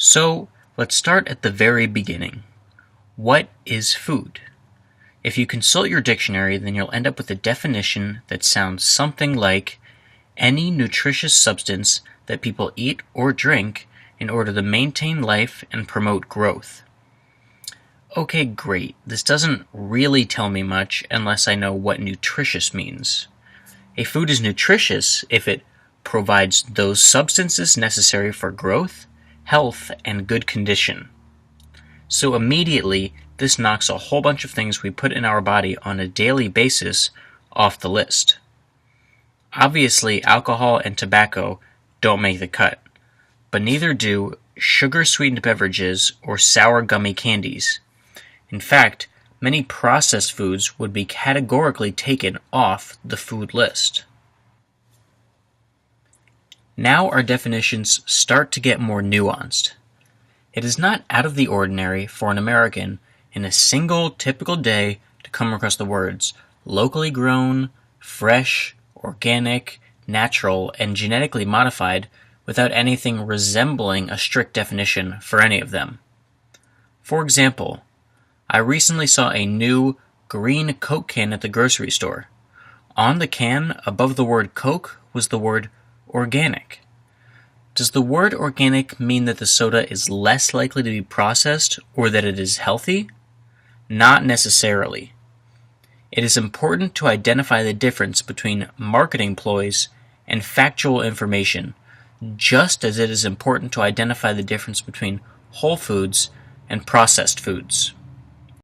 So, let's start at the very beginning. What is food? If you consult your dictionary, then you'll end up with a definition that sounds something like any nutritious substance that people eat or drink in order to maintain life and promote growth. Okay, great. This doesn't really tell me much unless I know what nutritious means. A food is nutritious if it provides those substances necessary for growth, health, and good condition. So immediately, this knocks a whole bunch of things we put in our body on a daily basis off the list. Obviously, alcohol and tobacco don't make the cut, but neither do sugar-sweetened beverages or sour gummy candies. In fact, many processed foods would be categorically taken off the food list. Now our definitions start to get more nuanced. It is not out of the ordinary for an American in a single typical day to come across the words locally grown, fresh, organic, natural, and genetically modified without anything resembling a strict definition for any of them. For example, I recently saw a new green Coke can at the grocery store. On the can, above the word Coke, was the word organic. Does the word organic mean that the soda is less likely to be processed or that it is healthy? Not necessarily. It is important to identify the difference between marketing ploys and factual information, just as it is important to identify the difference between whole foods and processed foods.